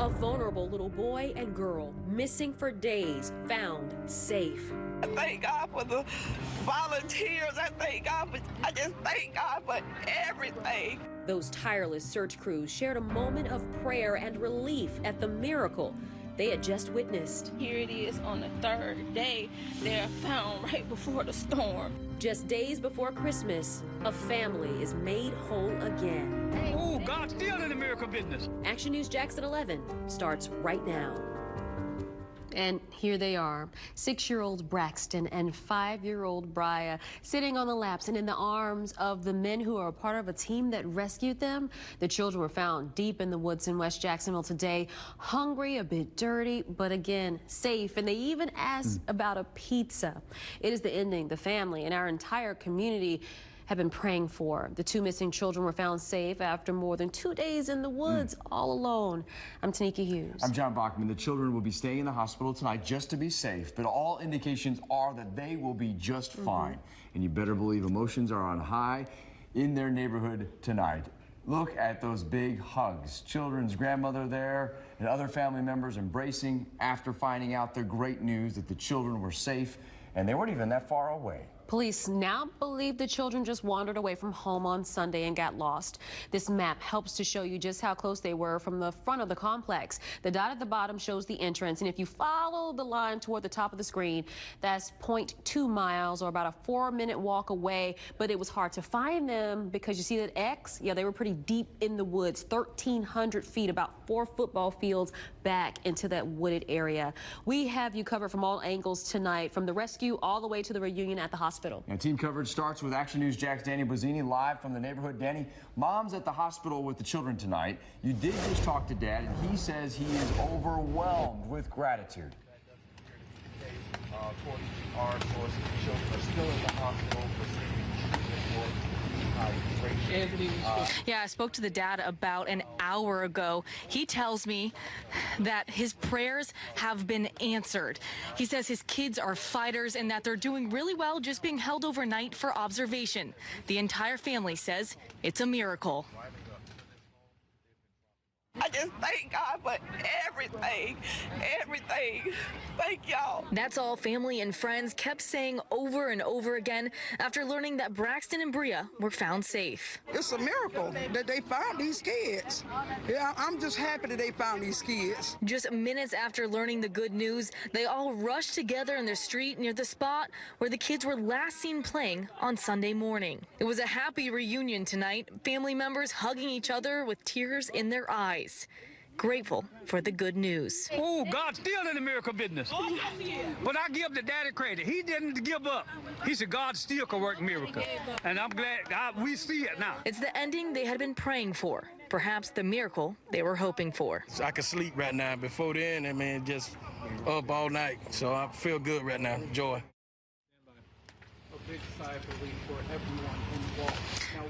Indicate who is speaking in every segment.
Speaker 1: A vulnerable little boy and girl missing for days, found safe.
Speaker 2: I thank God for the volunteers. I just thank God for everything.
Speaker 1: Those tireless search crews shared a moment of prayer and relief at the miracle they had just witnessed.
Speaker 3: Here it is on the third day. They're found right before the storm.
Speaker 1: Just days before Christmas, a family is made whole again.
Speaker 4: Oh, God's still in the miracle business.
Speaker 1: Action News Jackson 11 starts right now.
Speaker 5: And here they are, 6-year-old Braxton and 5-year-old Briah, sitting on the laps and in the arms of the men who are a part of a team that rescued them. The children were found deep in the woods in West Jacksonville today, hungry, a bit dirty, but again, safe. And they even asked about a pizza. It is the ending the family and our entire community have been praying for. The 2 missing children were found safe after more than 2 days in the woods, all alone. I'm Tanika Hughes.
Speaker 6: I'm John Bachman. The children will be staying in the hospital tonight just to be safe, but all indications are that they will be just fine. And you better believe emotions are on high in their neighborhood tonight. Look at those big hugs. Children's grandmother there and other family members embracing after finding out the great news that the children were safe and they weren't even that far away.
Speaker 5: Police now believe the children just wandered away from home on Sunday and got lost. This map helps to show you just how close they were from the front of the complex. The dot at the bottom shows the entrance, and if you follow the line toward the top of the screen, that's 0.2 miles or about a 4-minute walk away, but it was hard to find them because you see that X? Yeah, they were pretty deep in the woods, 1,300 feet, about 4 football fields back into that wooded area. We have you covered from all angles tonight, from the rescue all the way to the reunion at the hospital.
Speaker 6: And team coverage starts with Action News Jack's Danny Bozzini live from the neighborhood. Danny, Mom's at the hospital with the children tonight. You did just talk to Dad, and he says he is overwhelmed with gratitude.
Speaker 7: According to our sources, the children are still in the hospital receiving treatment for
Speaker 8: Yeah, I spoke to the dad about an hour ago. He tells me that his prayers have been answered. He says his kids are fighters and that they're doing really well just being held overnight for observation. The entire family says it's a miracle.
Speaker 2: I just thank God for everything. Thank y'all.
Speaker 8: That's all family and friends kept saying over and over again after learning that Braxton and Bria were found safe.
Speaker 9: It's a miracle that they found these kids. Yeah, I'm just happy that they found these kids.
Speaker 8: Just minutes after learning the good news, they all rushed together in the street near the spot where the kids were last seen playing on Sunday morning. It was a happy reunion tonight, family members hugging each other with tears in their eyes. Grateful for the good news.
Speaker 4: Oh, God's still in the miracle business. But I give the daddy credit. He didn't give up. He said God still can work miracles. And I'm glad we see it now.
Speaker 8: It's the ending they had been praying for. Perhaps the miracle they were hoping for.
Speaker 7: I can sleep right now. Before then, I mean, just up all night. So I feel good right now. Joy.
Speaker 10: A big sigh of relief for everyone involved.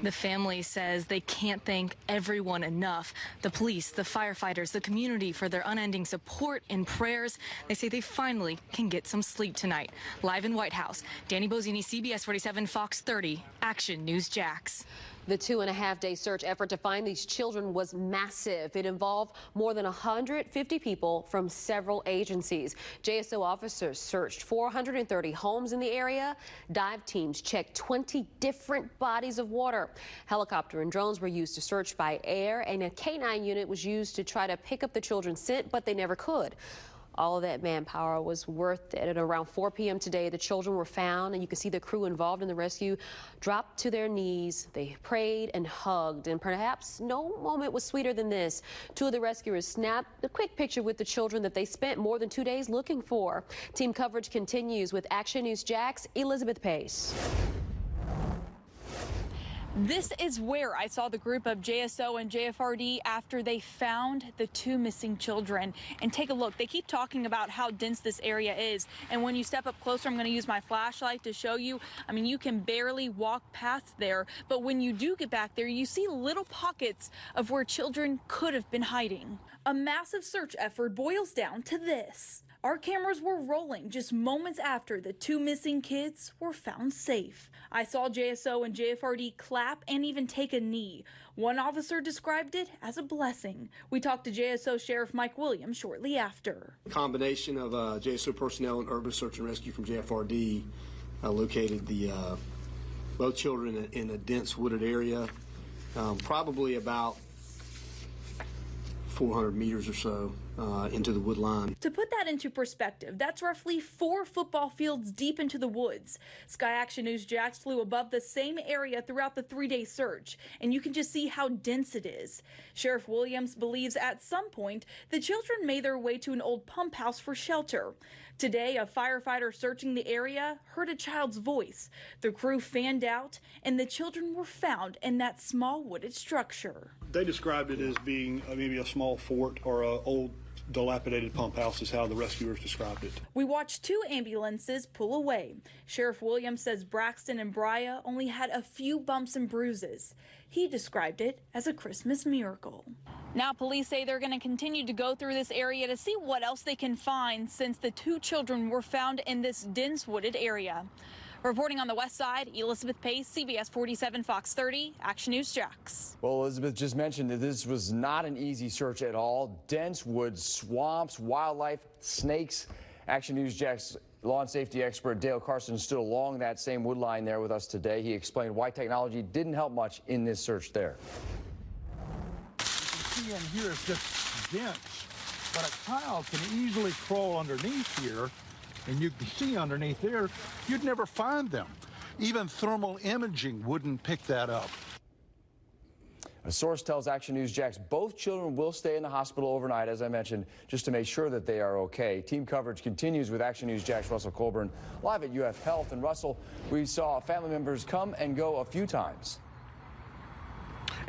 Speaker 8: The family says they can't thank everyone enough. The police, the firefighters, the community for their unending support and prayers. They say they finally can get some sleep tonight. Live in White House, Danny Bozzini, CBS 47, Fox 30, Action News Jax.
Speaker 5: The 2.5-day search effort to find these children was massive. It involved more than 150 people from several agencies. JSO officers searched 430 homes in the area. Dive teams checked 20 different bodies of water. Helicopter and drones were used to search by air, and a K-9 unit was used to try to pick up the children's scent, but they never could. All of that manpower was worth it. At around 4 p.m. today, the children were found, and you can see the crew involved in the rescue dropped to their knees. They prayed and hugged, and perhaps no moment was sweeter than this. 2 of the rescuers snapped a quick picture with the children that they spent more than 2 days looking for. Team coverage continues with Action News Jax, Elizabeth Pace.
Speaker 11: This is where I saw the group of JSO and JFRD after they found the 2 missing children. And take a look. They keep talking about how dense this area is. And when you step up closer, I'm going to use my flashlight to show you. I mean, you can barely walk past there. But when you do get back there, you see little pockets of where children could have been hiding. A massive search effort boils down to this. Our cameras were rolling just moments after the 2 missing kids were found safe. I saw JSO and JFRD clap slap, and even take a knee. One officer described it as a blessing. We talked to JSO Sheriff Mike Williams shortly after.
Speaker 12: A combination of JSO personnel and urban search and rescue from JFRD located both children in a dense wooded area, probably about 400 meters or so into the wood line.
Speaker 11: To put that into perspective, that's roughly 4 football fields deep into the woods. Sky Action News Jax flew above the same area throughout the 3-day search, and you can just see how dense it is. Sheriff Williams believes at some point the children made their way to an old pump house for shelter. Today, a firefighter searching the area heard a child's voice. The crew fanned out, and the children were found in that small wooded structure.
Speaker 13: They described it as being maybe a small fort or an old dilapidated pump house is how the rescuers described it.
Speaker 11: We watched 2 ambulances pull away. Sheriff Williams says Braxton and Bria only had a few bumps and bruises. He described it as a Christmas miracle. Now police say they're going to continue to go through this area to see what else they can find since the 2 children were found in this dense wooded area. Reporting on the west side, Elizabeth Pace, CBS 47 Fox 30, Action News Jax.
Speaker 6: Well, Elizabeth just mentioned that this was not an easy search at all. Dense woods, swamps, wildlife, snakes. Action News Jax law and safety expert Dale Carson stood along that same wood line there with us today. He explained why technology didn't help much in this search there.
Speaker 14: You can see in here it's just dense, but a child can easily crawl underneath here. And you can see underneath there, you'd never find them. Even thermal imaging wouldn't pick that up.
Speaker 6: A source tells Action News Jax both children will stay in the hospital overnight, as I mentioned, just to make sure that they are okay. Team coverage continues with Action News Jax Russell Colburn live at UF Health. And Russell, we saw family members come and go a few times.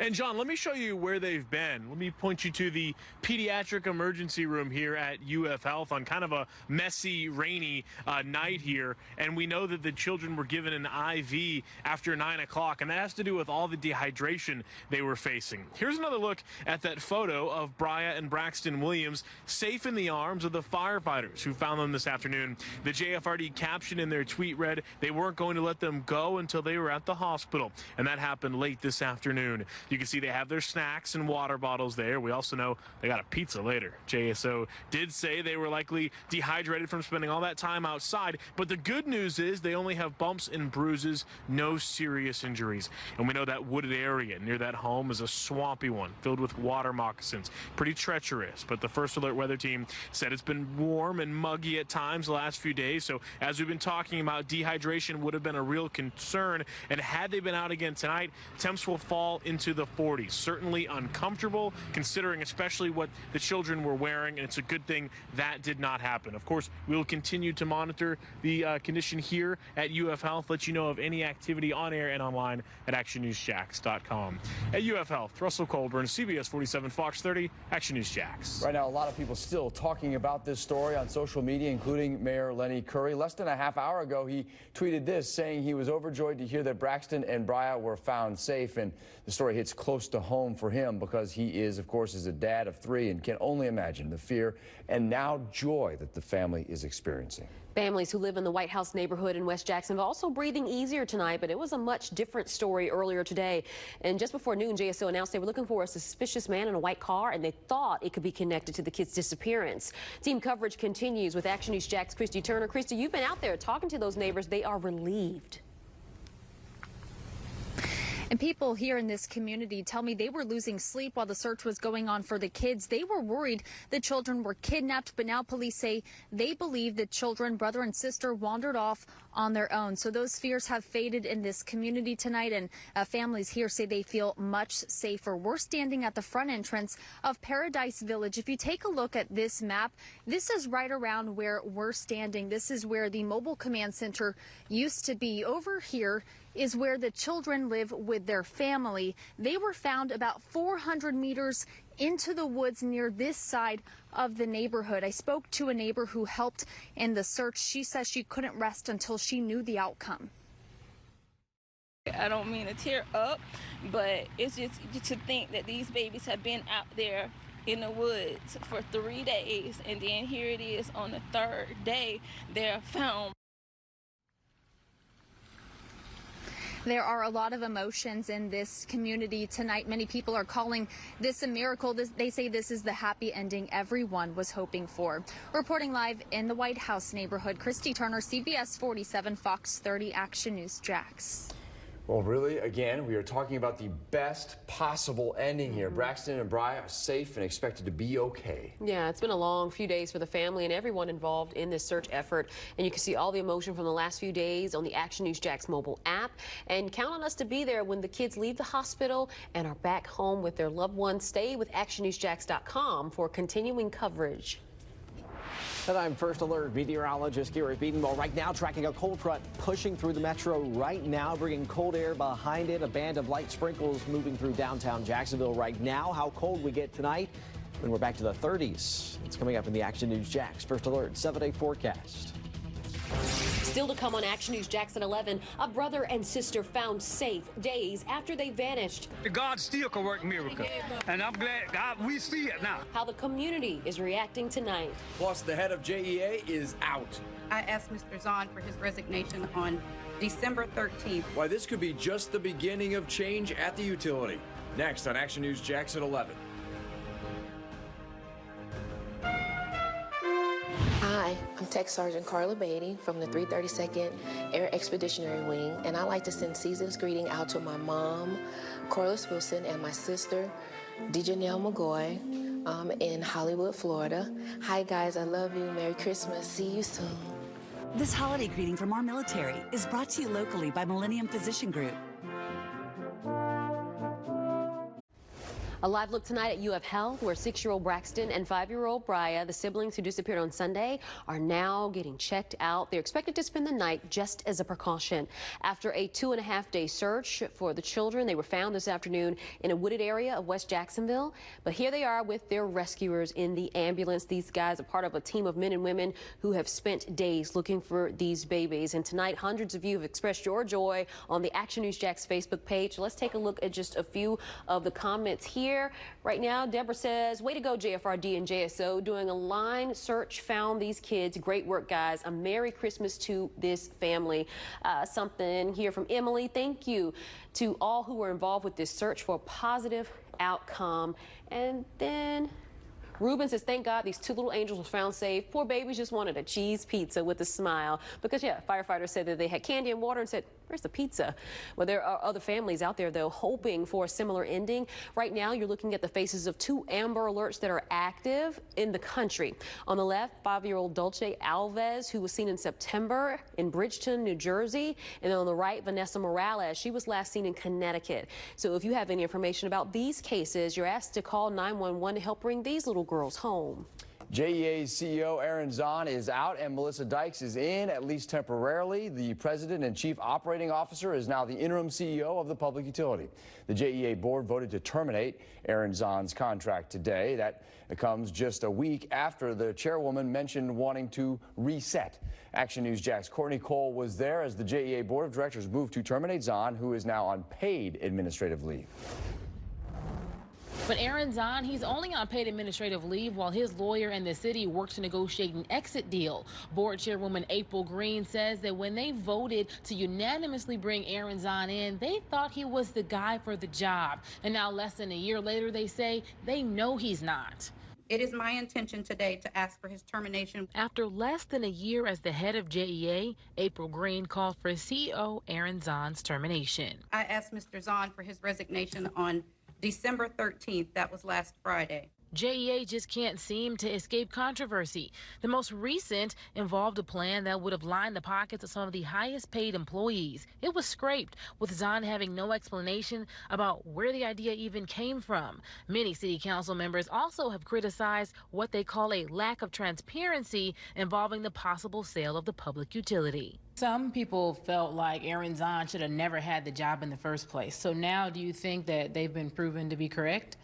Speaker 15: And John, let me show you where they've been. Let me point you to the pediatric emergency room here at UF Health on kind of a messy, rainy night here. And we know that the children were given an IV after 9 o'clock, and that has to do with all the dehydration they were facing. Here's another look at that photo of Bria and Braxton Williams safe in the arms of the firefighters who found them this afternoon. The JFRD caption in their tweet read, they weren't going to let them go until they were at the hospital. And that happened late this afternoon. You can see they have their snacks and water bottles there. We also know they got a pizza later. JSO did say they were likely dehydrated from spending all that time outside, but the good news is they only have bumps and bruises, no serious injuries. And we know that wooded area near that home is a swampy one filled with water moccasins. Pretty treacherous, but the First Alert Weather Team said it's been warm and muggy at times the last few days. So as we've been talking about, dehydration would have been a real concern. And had they been out again tonight, temps will fall into the 40s. Certainly uncomfortable, considering especially what the children were wearing, and it's a good thing that did not happen. Of course, we will continue to monitor the condition here at UF Health, let you know of any activity on air and online at actionnewsjax.com. At UF Health, Russell Colburn, CBS 47 Fox 30, Action News Jax.
Speaker 6: Right now, a lot of people still talking about this story on social media, including Mayor Lenny Curry. Less than a half hour ago, he tweeted this, saying he was overjoyed to hear that Braxton and Bria were found safe. And the story hits close to home for him because he is, of course, a dad of 3 and can only imagine the fear and now joy that the family is experiencing.
Speaker 5: Families who live in the White House neighborhood in West Jacksonville also breathing easier tonight, but it was a much different story earlier today. And just before noon, JSO announced they were looking for a suspicious man in a white car, and they thought it could be connected to the kid's disappearance. Team coverage continues with Action News Jax Christy Turner. Christy, you've been out there talking to those neighbors. They are relieved.
Speaker 16: And people here in this community tell me they were losing sleep while the search was going on for the kids. They were worried the children were kidnapped, but now police say they believe the children, brother and sister, wandered off on their own. So those fears have faded in this community tonight, and families here say they feel much safer. We're standing at the front entrance of Paradise Village. If you take a look at this map, this is right around where we're standing. This is where the mobile command center used to be. Over here is where the children live with their family. They were found about 400 meters into the woods near this side of the neighborhood. I spoke to a neighbor who helped in the search. She says she couldn't rest until she knew the outcome.
Speaker 3: I don't mean to tear up, but it's just to think that these babies have been out there in the woods for 3 days, and then here it is on the 3rd day they're found.
Speaker 16: There are a lot of emotions in this community tonight. Many people are calling this a miracle. They say this is the happy ending everyone was hoping for. Reporting live in the White House neighborhood, Christy Turner, CBS 47, Fox 30 Action News Jax.
Speaker 6: Well, really, again, we are talking about the best possible ending here. Braxton and Bri are safe and expected to be okay.
Speaker 5: Yeah, it's been a long few days for the family and everyone involved in this search effort. And you can see all the emotion from the last few days on the Action News Jax mobile app. And count on us to be there when the kids leave the hospital and are back home with their loved ones. Stay with actionnewsjax.com for continuing coverage.
Speaker 17: And I'm First Alert meteorologist Garrett Beaton. Right now, tracking a cold front pushing through the metro right now, bringing cold air behind it. A band of light sprinkles moving through downtown Jacksonville right now. How cold we get tonight, then we're back to the 30s. It's coming up in the Action News Jax First Alert 7-day forecast.
Speaker 5: Still to come on Action News Jax at 11, a brother and sister found safe days after they vanished.
Speaker 4: God still can work miracles, and I'm glad we see it now.
Speaker 5: How the community is reacting tonight.
Speaker 6: Plus, the head of JEA is out.
Speaker 18: I asked Mr. Zahn for his resignation on December 13th.
Speaker 6: Why this could be just the beginning of change at the utility. Next on Action News Jax at 11.
Speaker 19: Hi, I'm Tech Sergeant Carla Beatty from the 332nd Air Expeditionary Wing, and I'd like to send season's greeting out to my mom, Corliss Wilson, and my sister, DeJanelle McGoy, in Hollywood, Florida. Hi, guys. I love you. Merry Christmas. See you soon.
Speaker 20: This holiday greeting from our military is brought to you locally by Millennium Physician Group.
Speaker 5: A live look tonight at UF Health, where 6-year-old Braxton and 5-year-old Bria, the siblings who disappeared on Sunday, are now getting checked out. They're expected to spend the night just as a precaution. After a 2.5-day search for the children, they were found this afternoon in a wooded area of West Jacksonville. But here they are with their rescuers in the ambulance. These guys are part of a team of men and women who have spent days looking for these babies. And tonight, hundreds of you have expressed your joy on the Action News Jax Facebook page. Let's take a look at just a few of the comments here. Right now, Deborah says, way to go, JFRD and JSO, doing a line search, found these kids. Great work, guys. A Merry Christmas to this family. Something here from Emily. Thank you to all who were involved with this search for a positive outcome. And then Ruben says, thank God these 2 little angels were found safe. Poor babies just wanted a cheese pizza with a smile. Because, yeah, firefighters said that they had candy and water and said, where's the pizza? Well, there are other families out there, though, hoping for a similar ending. Right now, you're looking at the faces of 2 Amber Alerts that are active in the country. On the left, 5-year-old Dulce Alves, who was seen in September in Bridgeton, New Jersey. And then on the right, Vanessa Morales. She was last seen in Connecticut. So if you have any information about these cases, you're asked to call 911 to help bring these little girls home.
Speaker 6: JEA's CEO Aaron Zahn is out and Melissa Dykes is in, at least temporarily. The president and chief operating officer is now the interim CEO of the public utility. The JEA board voted to terminate Aaron Zahn's contract today. That comes just a week after the chairwoman mentioned wanting to reset. Action News Jax Courtney Cole was there as the JEA board of directors moved to terminate Zahn, who is now on paid administrative leave.
Speaker 21: But Aaron Zahn, he's only on paid administrative leave while his lawyer and the city work to negotiate an exit deal. Board chairwoman April Green says that when they voted to unanimously bring Aaron Zahn in, they thought he was the guy for the job. And now less than a year later, they say they know he's not.
Speaker 18: It is my intention today to ask for his termination.
Speaker 21: After less than a year as the head of JEA, April Green called for CEO Aaron Zahn's termination.
Speaker 18: I asked Mr. Zahn for his resignation on December 13th, that was last Friday.
Speaker 21: JEA just can't seem to escape controversy. The most recent involved a plan that would have lined the pockets of some of the highest paid employees. It was scraped, with Zahn having no explanation about where the idea even came from. Many city council members also have criticized what they call a lack of transparency involving the possible sale of the public utility. Some people felt like Aaron Zahn should have never had the job in the first place. So now do you think that they've been proven to be correct?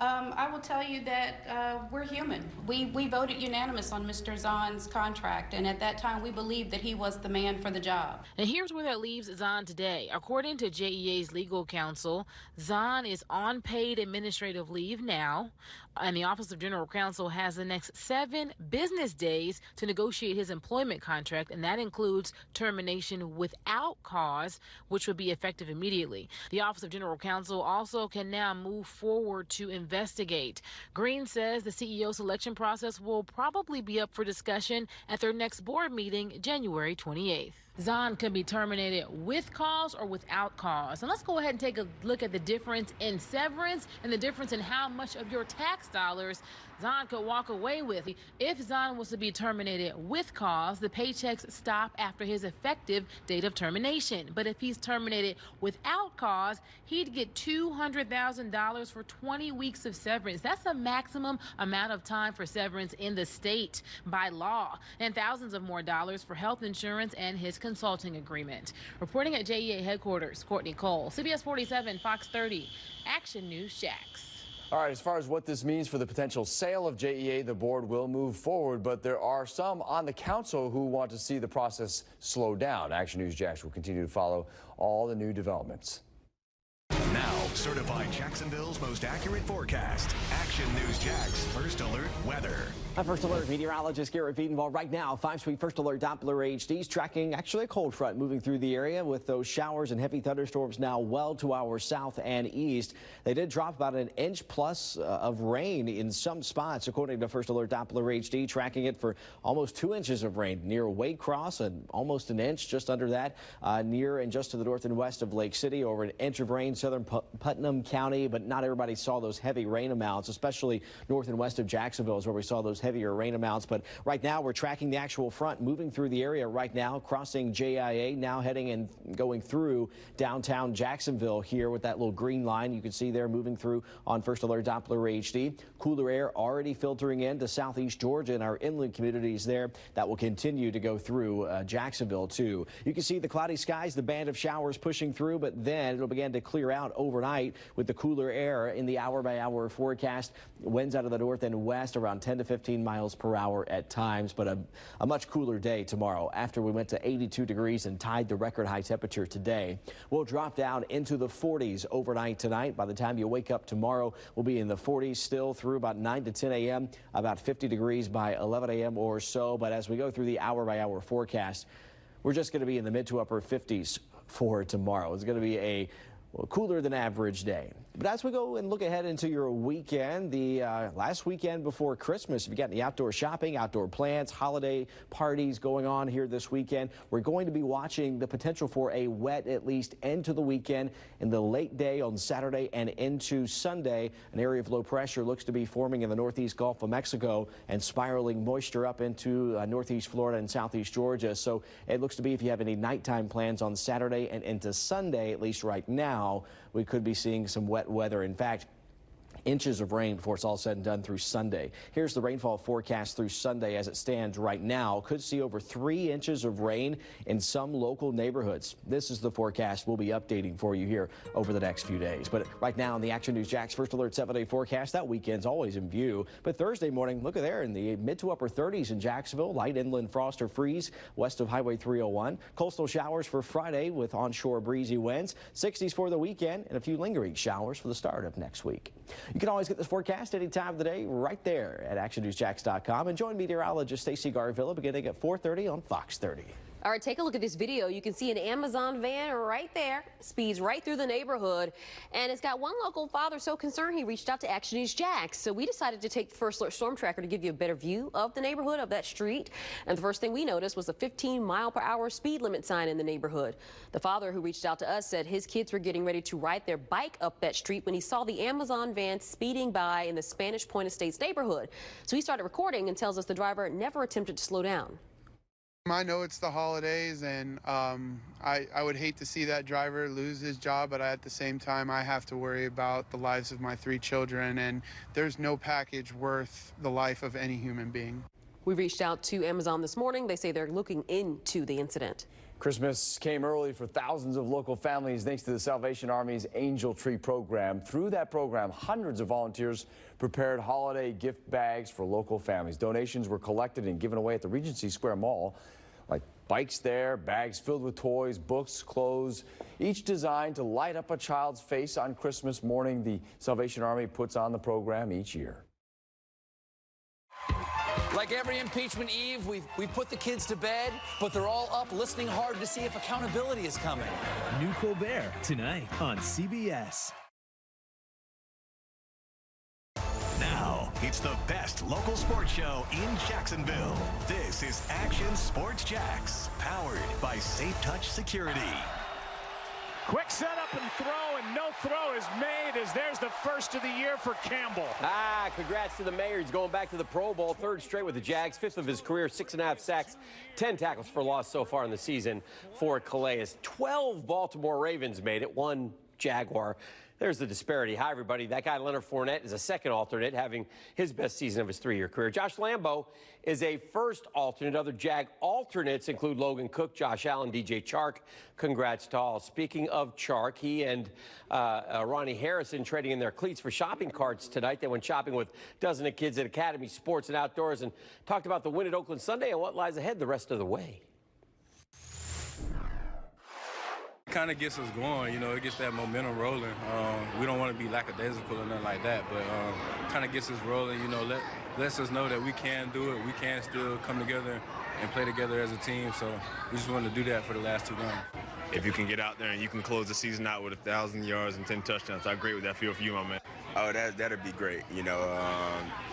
Speaker 18: I will tell you that we're human. We voted unanimous on Mr. Zahn's contract, and at that time we believed that he was the man for the job.
Speaker 21: And here's where that leaves Zahn today. According to JEA's legal counsel, Zahn is on paid administrative leave now, and the Office of General Counsel has the next 7 business days to negotiate his employment contract, and that includes termination without cause, which would be effective immediately. The Office of General Counsel also can now move forward to investigate. Green says the CEO selection process will probably be up for discussion at their next board meeting, January 28th. Zahn can be terminated with cause or without cause. And let's go ahead and take a look at the difference in severance and the difference in how much of your tax dollars Zahn could walk away with. If Zahn was to be terminated with cause, the paychecks stop after his effective date of termination. But if he's terminated without cause, he'd get $200,000 for 20 weeks of severance. That's the maximum amount of time for severance in the state by law, and thousands of more dollars for health insurance and his consulting agreement. Reporting at JEA headquarters, Courtney Cole, CBS 47, Fox 30, Action News Jax.
Speaker 6: All right, as far as what this means for the potential sale of JEA, the board will move forward, but there are some on the council who want to see the process slow down. Action News Jax will continue to follow all the new developments.
Speaker 1: Now, certified Jacksonville's most accurate forecast. Action News Jax First Alert Weather.
Speaker 17: I'm First Alert meteorologist Garrett Wiedenball. Right now, 5-speed First Alert Doppler HD's tracking actually a cold front moving through the area with those showers and heavy thunderstorms now well to our south and east. They did drop about an inch plus of rain in some spots, according to First Alert Doppler HD, tracking it for almost 2 inches of rain near Waycross and almost an inch just under that near and just to the north and west of Lake City. Over an inch of rain southern Putnam County, but not everybody saw those heavy rain amounts, especially north and west of Jacksonville is where we saw those heavier rain amounts. But right now we're tracking the actual front moving through the area right now, crossing JIA, now heading and going through downtown Jacksonville here with that little green line you can see there moving through on First Alert Doppler HD. Cooler air already filtering into southeast Georgia and our inland communities there. That will continue to go through Jacksonville too. You can see the cloudy skies, the band of showers pushing through, but then it'll begin to clear out overnight with the cooler air in the hour-by-hour forecast. Winds out of the north and west around 10 to 15 miles per hour at times, but a much cooler day tomorrow after we went to 82 degrees and tied the record high temperature today. We'll drop down into the 40s overnight tonight. By the time you wake up tomorrow, we'll be in the 40s still through about 9 to 10 a.m., about 50 degrees by 11 a.m. or so. But as we go through the hour-by-hour forecast, we're just going to be in the mid to upper 50s for tomorrow. It's going to be a cooler than average day. But as we go and look ahead into your weekend, the last weekend before Christmas, if you got any outdoor shopping, outdoor plans, holiday parties going on here this weekend, we're going to be watching the potential for a wet at least into the weekend in the late day on Saturday and into Sunday. An area of low pressure looks to be forming in the northeast Gulf of Mexico and spiraling moisture up into northeast Florida and southeast Georgia. So it looks to be if you have any nighttime plans on Saturday and into Sunday, at least right now, we could be seeing some wet weather. In fact, inches of rain before it's all said and done through Sunday. Here's the rainfall forecast through Sunday as it stands right now. Could see over 3 inches of rain in some local neighborhoods. This is the forecast we'll be updating for you here over the next few days. But right now in the Action News Jax First Alert 7-day forecast, that weekend's always in view. But Thursday morning, look at there in the mid to upper 30s in Jacksonville. Light inland frost or freeze west of Highway 301. Coastal showers for Friday with onshore breezy winds. 60s for the weekend and a few lingering showers for the start of next week. You can always get this forecast any time of the day right there at actionnewsjax.com. And join meteorologist Stacey Garvilla beginning at 4:30 on Fox 30.
Speaker 5: All right, take a look at this video. You can see an Amazon van right there, speeds right through the neighborhood, and it's got one local father so concerned he reached out to Action News Jax. So we decided to take the First Alert Storm Tracker to give you a better view of the neighborhood, of that street. And the first thing we noticed was a 15-mile-per-hour speed limit sign in the neighborhood. The father who reached out to us said his kids were getting ready to ride their bike up that street when he saw the Amazon van speeding by in the Spanish Point Estates neighborhood. So he started recording and tells us the driver never attempted to slow down.
Speaker 22: I know it's the holidays, and I would hate to see that driver lose his job, but at the same time, I have to worry about the lives of my 3 children, and there's no package worth the life of any human being.
Speaker 5: We reached out to Amazon this morning. They say they're looking into the incident.
Speaker 6: Christmas came early for thousands of local families thanks to the Salvation Army's Angel Tree program. Through that program, hundreds of volunteers prepared holiday gift bags for local families. Donations were collected and given away at the Regency Square Mall, like bikes there, bags filled with toys, books, clothes, each designed to light up a child's face on Christmas morning. The Salvation Army puts on the program each year.
Speaker 2: Like every impeachment eve, we've put the kids to bed, but they're all up listening hard to see if accountability is coming.
Speaker 9: New Colbert tonight on CBS.
Speaker 1: Now, it's the best local sports show in Jacksonville. This is Action Sports Jacks, powered by Safe Touch Security.
Speaker 23: Quick setup and throw, and no throw is made as there's the first of the year for Campbell.
Speaker 24: Congrats to the Mayor. He's going back to the Pro Bowl, third straight with the Jags, fifth of his career, 6.5 sacks, 10 tackles for loss so far in the season for Calais. 12 Baltimore Ravens made it, 1 Jaguar. There's the disparity. Hi, everybody. That guy, Leonard Fournette, is a second alternate, having his best season of his 3-year career. Josh Lambo is a first alternate. Other Jag alternates include Logan Cook, Josh Allen, DJ Chark. Congrats to all. Speaking of Chark, he and Ronnie Harrison trading in their cleats for shopping carts tonight. They went shopping with dozens of kids at Academy Sports and Outdoors and talked about the win at Oakland Sunday and what lies ahead the rest of the way.
Speaker 7: Kind of gets us going, it gets that momentum rolling. We don't want to be lackadaisical or nothing like that, but kind of gets us rolling, lets us know that we can do it. We can still come together and play together as a team, so we just wanted to do that for the last 2 games.
Speaker 25: If you can get out there and you can close the season out with 1,000 yards and 10 touchdowns, how great would that feel for you, my man?
Speaker 26: Oh, that'd be great.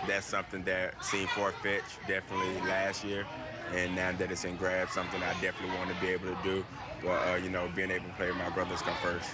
Speaker 26: That's something that seemed far-fetched definitely last year, and now that it's in grab, something I definitely want to be able to do. But, being able to play with my brothers come first.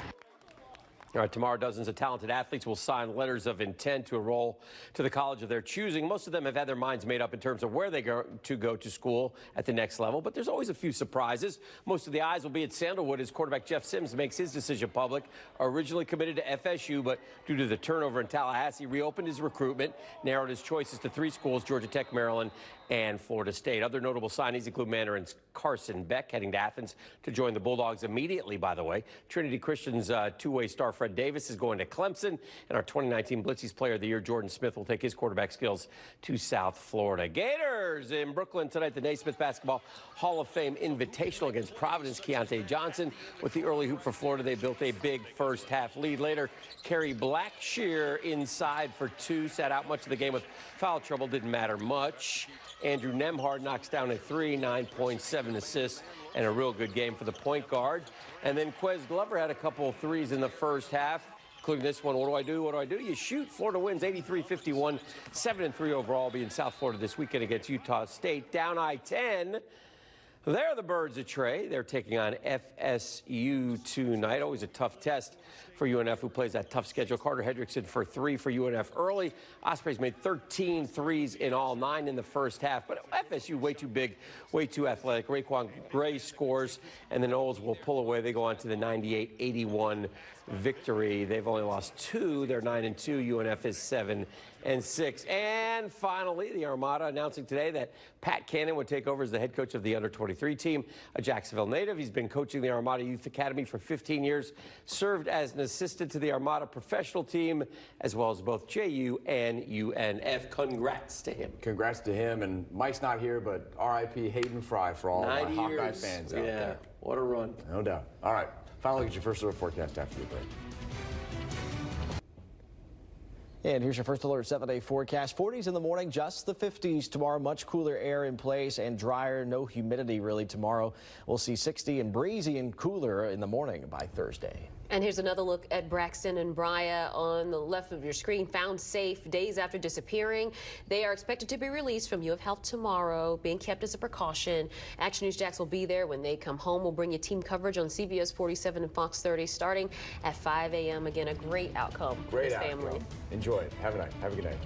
Speaker 24: All right, tomorrow, dozens of talented athletes will sign letters of intent to enroll to the college of their choosing. Most of them have had their minds made up in terms of where they go to school at the next level, but there's always a few surprises. Most of the eyes will be at Sandalwood as quarterback Jeff Sims makes his decision public. Originally committed to FSU, but due to the turnover in Tallahassee, reopened his recruitment, narrowed his choices to 3 schools, Georgia Tech, Maryland, and Florida State. Other notable signees include Mandarin's Carson Beck, heading to Athens to join the Bulldogs immediately, by the way. Trinity Christian's two-way star Fred Davis is going to Clemson, and our 2019 Blitzies Player of the Year, Jordan Smith, will take his quarterback skills to South Florida. Gators in Brooklyn tonight, the Naismith Basketball Hall of Fame Invitational against Providence. Keontae Johnson with the early hoop for Florida. They built a big first-half lead. Later, Kerry Blackshear inside for 2, sat out much of the game with foul trouble, didn't matter much. Andrew Nemhard knocks down a 3, 9.7 assists, and a real good game for the point guard. And then Quez Glover had a couple of threes in the first half, including this one. What do I do? What do I do? You shoot. Florida wins 83-51, 7-3 overall. Be in South Florida this weekend against Utah State. Down I-10. They're the Birds of Trey. They're taking on FSU tonight. Always a tough test for UNF, who plays that tough schedule. Carter Hendrickson for 3 for UNF early. Ospreys made 13 threes in all, 9 in the first half. But FSU way too big, way too athletic. Raekwon Gray scores, and the Noles will pull away. They go on to the 98-81 victory. They've only lost 2. They're 9-2. UNF is 7-6. And finally, the Armada announcing today that Pat Cannon would take over as the head coach of the under-23 team, a Jacksonville native. He's been coaching the Armada Youth Academy for 15 years, served as an assistant to the Armada professional team, as well as both JU and UNF. Congrats to him.
Speaker 6: Congrats to him. And Mike's not here, but R.I.P. Hayden Fry for all of our Hawkeye fans out there.
Speaker 24: What a run.
Speaker 6: No doubt. All right. Final look at your first alert forecast after the break.
Speaker 17: And here's your first alert 7-day forecast. 40s in the morning, just the 50s tomorrow. Much cooler air in place and drier. No humidity really tomorrow. We'll see 60 and breezy and cooler in the morning by Thursday.
Speaker 5: And here's another look at Braxton and Bria on the left of your screen. Found safe days after disappearing. They are expected to be released from U of Health tomorrow, being kept as a precaution. Action News Jacks will be there when they come home. We'll bring you team coverage on CBS 47 and Fox 30 starting at 5 a.m. Again, a great outcome for this family.
Speaker 6: Enjoy it. Have a good night.